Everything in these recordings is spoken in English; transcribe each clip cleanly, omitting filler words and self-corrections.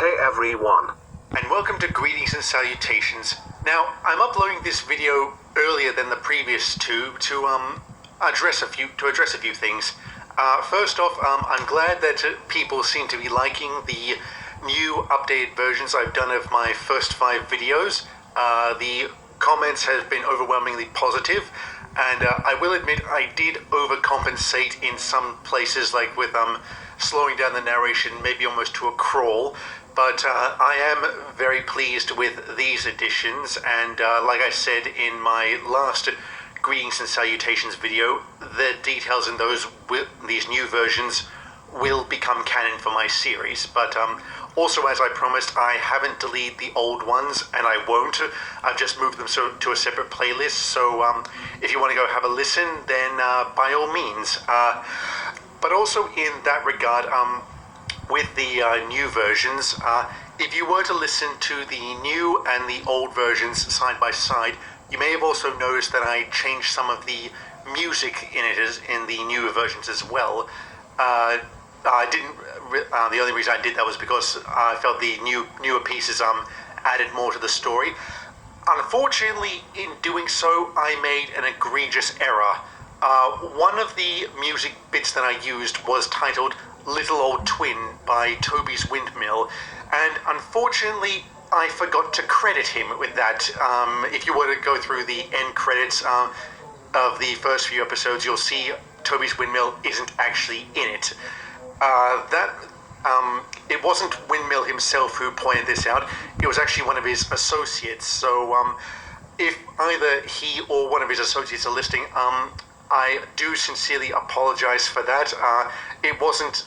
Hey everyone, and welcome to Greetings and Salutations. Now, I'm uploading this video earlier than the previous two to address a few things. First off, I'm glad that people seem to be liking the new updated versions I've done of my first 5 videos. The comments have been overwhelmingly positive, and I will admit I did overcompensate in some places, like with slowing down the narration maybe almost to a crawl. But I am very pleased with these additions, and like I said in my last Greetings and Salutations video, the details in these new versions will become canon for my series. But also, as I promised, I haven't deleted the old ones, and I won't. I've just moved them to a separate playlist, so if you want to go have a listen, then by all means. But also in that regard, with the new versions, if you were to listen to the new and the old versions side by side, you may have also noticed that I changed some of the music in the newer versions as well. The only reason I did that was because I felt the newer pieces added more to the story. Unfortunately, in doing so, I made an egregious error. One of the music bits that I used was titled Little Old Twin by Toby's Windmill, and unfortunately I forgot to credit him with that. If you were to go through the end credits of the first few episodes, you'll see Toby's Windmill isn't actually in it. It wasn't Windmill himself who pointed this out, it was actually one of his associates, so if either he or one of his associates are listening, I do sincerely apologize for that. It wasn't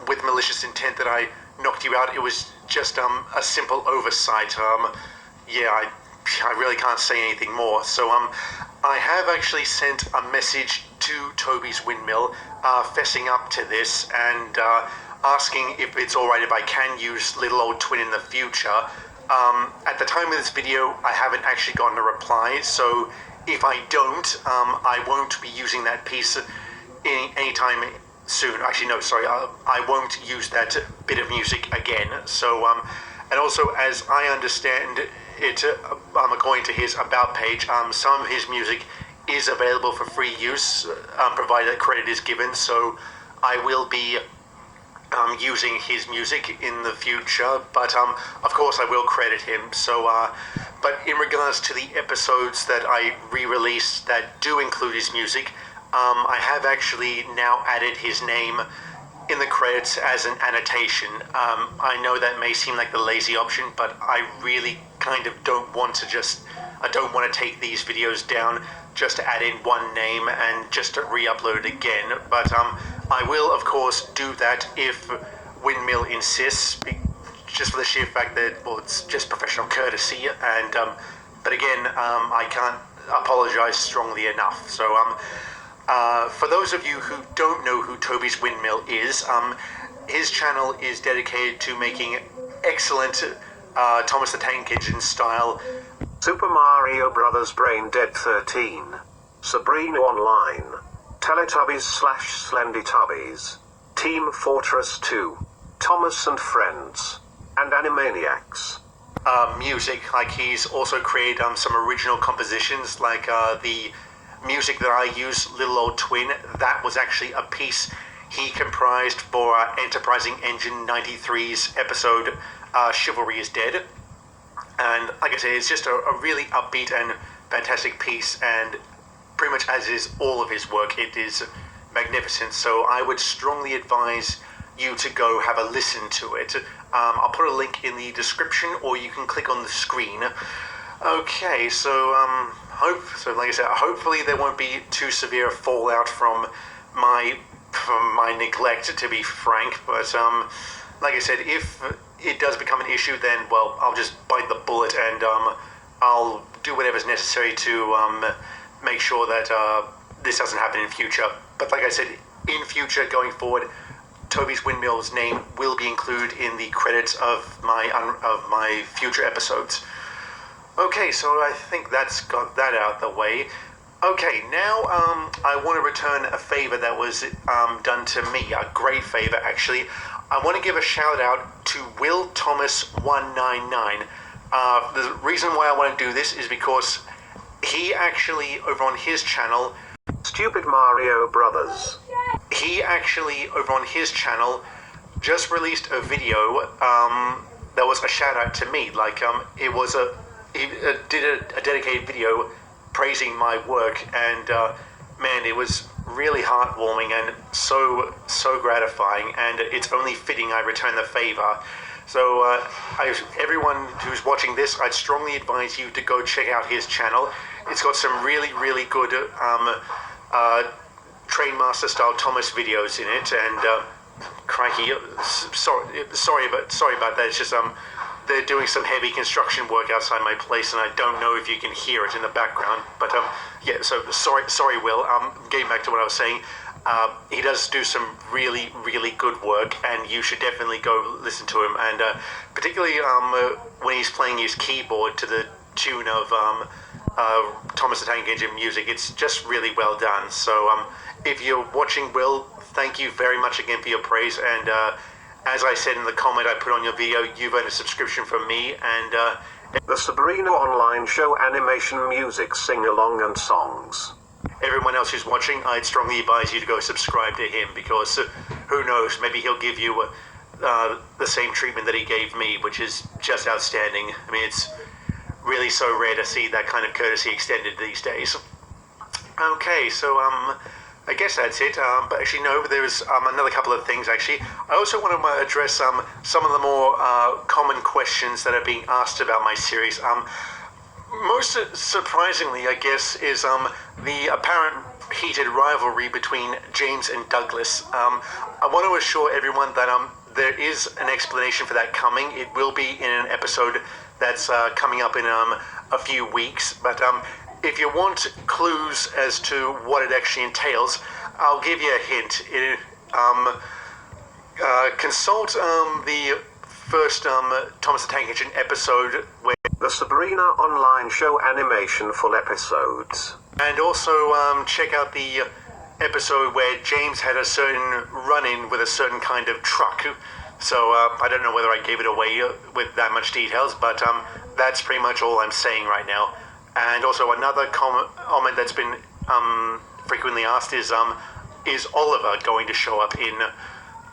with malicious intent that I knocked you out. It was just a simple oversight. I really can't say anything more. So I have actually sent a message to Toby's Windmill fessing up to this and asking if it's alright if I can use Little Old Twin in the future. At the time of this video, I haven't actually gotten a reply, so if I don't, I won't be using that piece anytime soon. Actually, no, sorry, I won't use that bit of music again. So, and also, as I understand it, according to his About page, some of his music is available for free use, provided that credit is given, so I will be using his music in the future, but of course I will credit him. So but in regards to the episodes that I re-released that do include his music, I have actually now added his name in the credits as an annotation. I know that may seem like the lazy option, but I really kind of don't want to take these videos down just to add in one name and just to re-upload it again. But I will, of course, do that if Windmill insists, just for the sheer fact that, well, it's just professional courtesy, and but again, I can't apologize strongly enough. So for those of you who don't know who Toby's Windmill is, his channel is dedicated to making excellent Thomas the Tank Engine style Super Mario Bros. Brain Dead 13, Sabrina Online, Teletubbies/Slendytubbies, Team Fortress 2, Thomas and Friends, and Animaniacs. Music, like he's also created some original compositions, like the music that I use, Little Old Twin, that was actually a piece he comprised for Enterprising Engine 93's episode Chivalry is Dead. And like I say, it's just a really upbeat and fantastic piece, and pretty much as is all of his work, it is magnificent. So I would strongly advise you to go have a listen to it. I'll put a link in the description, or you can click on the screen. Okay, so like I said, hopefully there won't be too severe fallout from my neglect, to be frank. But like I said, if it does become an issue, then, well, I'll just bite the bullet, and I'll do whatever's necessary to make sure that this doesn't happen in future. But like I said, in future, going forward, Toby's Windmill's name will be included in the credits of my future episodes. Okay, so I think that's got that out the way. Okay, now I want to return a favor that was done to me, a great favor actually. I want to give a shout out to Will Thomas 199. The reason why I want to do this is because he actually, over on his channel, Stupid Mario Brothers. he actually, over on his channel, just released a video that was a shout out to me. Like, he did a dedicated video praising my work, and man, it was really heartwarming and so gratifying, and it's only fitting I return the favor. So everyone who's watching this, I'd strongly advise you to go check out his channel. It's got some really good Trainmaster style Thomas videos in it, and crikey, sorry about that. It's just they're doing some heavy construction work outside my place, and I don't know if you can hear it in the background. But yeah, so sorry, Will. Getting back to what I was saying, he does do some really good work, and you should definitely go listen to him. And particularly when he's playing his keyboard to the tune of Thomas the Tank Engine music, it's just really well done. So if you're watching, Will, thank you very much again for your praise. And as I said in the comment I put on your video, you've earned a subscription from me and the Sabrina online show animation music sing-along and songs. Everyone else who's watching, I'd strongly advise you to go subscribe to him, because who knows, maybe he'll give you the same treatment that he gave me, which is just outstanding. I mean, it's really so rare to see that kind of courtesy extended these days. Okay, so I guess that's it. But actually, no, there's another couple of things, actually. I also want to address some of the more common questions that are being asked about my series. Most surprisingly, I guess, is the apparent heated rivalry between James and Douglas. I want to assure everyone that there is an explanation for that coming. It will be in an episode that's coming up in a few weeks. But if you want clues as to what it actually entails, I'll give you a hint. Consult the first Thomas the Tank Engine episode where the Sabrina online show animation full episodes. And also check out the episode where James had a certain run-in with a certain kind of truck. So I don't know whether I gave it away with that much details, but that's pretty much all I'm saying right now. And also another comment that's been frequently asked is Oliver going to show up in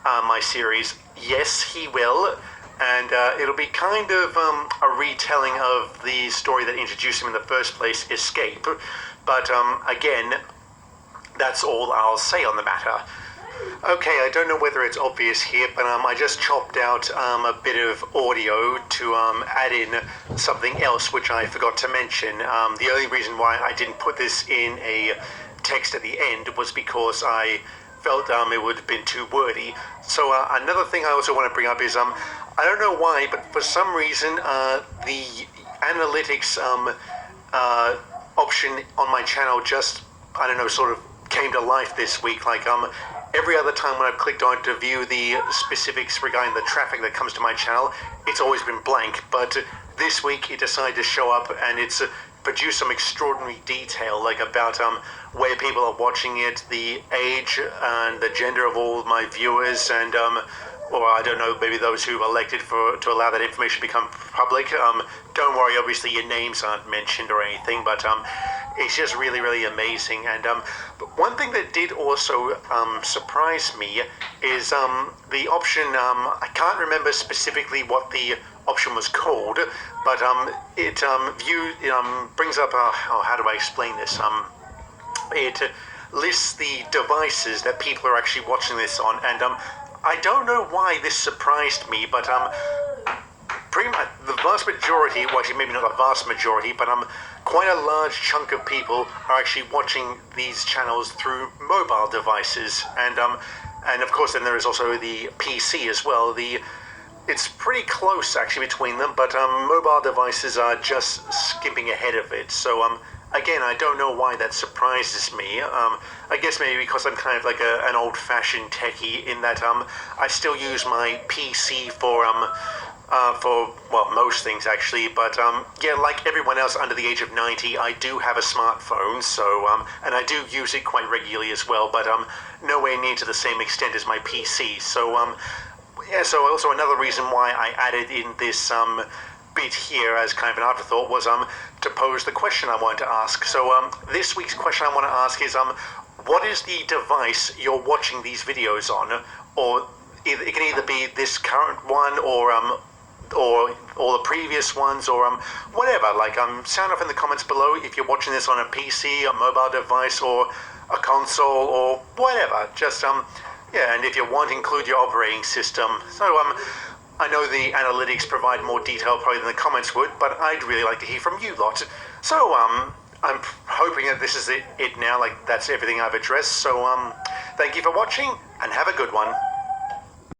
my series? Yes, he will. And it'll be kind of a retelling of the story that introduced him in the first place, Escape. But again, that's all I'll say on the matter. Okay, I don't know whether it's obvious here, but I just chopped out a bit of audio to add in something else which I forgot to mention. The only reason why I didn't put this in a text at the end was because I felt it would have been too wordy. So another thing I also want to bring up is I don't know why, but for some reason the analytics option on my channel just, I don't know, sort of came to life this week. Like every other time when I've clicked on to view the specifics regarding the traffic that comes to my channel, it's always been blank. But this week it decided to show up, and it's produced some extraordinary detail, like about where people are watching it, the age and the gender of all my viewers, and or I don't know, maybe those who've elected to allow that information to become public. Don't worry, obviously your names aren't mentioned or anything, but it's just really amazing. And but one thing that did also surprise me is the option. I can't remember specifically what the option was called, but it brings up how do I explain this? It lists the devices that people are actually watching this on, and I don't know why this surprised me, but pretty much the vast majority, well, actually maybe not the vast majority, but quite a large chunk of people are actually watching these channels through mobile devices, and of course then there is also the PC as well. It's pretty close actually between them, but mobile devices are just skipping ahead of it. So again, I don't know why that surprises me. I guess maybe because I'm kind of like an old-fashioned techie in that I still use my PC for well, most things actually, but yeah, like everyone else under the age of 90, I do have a smartphone, so and I do use it quite regularly as well, but nowhere near to the same extent as my PC. So Yeah, so also another reason why I added in this bit here as kind of an afterthought was to pose the question I wanted to ask. So this week's question I want to ask is what is the device you're watching these videos on? Or it can either be this current one or the previous ones, or whatever. Like sound off in the comments below if you're watching this on a PC, a mobile device, or a console, or whatever. Just yeah, and if you want, include your operating system. So I know the analytics provide more detail probably than the comments would, but I'd really like to hear from you lot. So I'm hoping that this is it now. Like that's everything I've addressed. So thank you for watching and have a good one.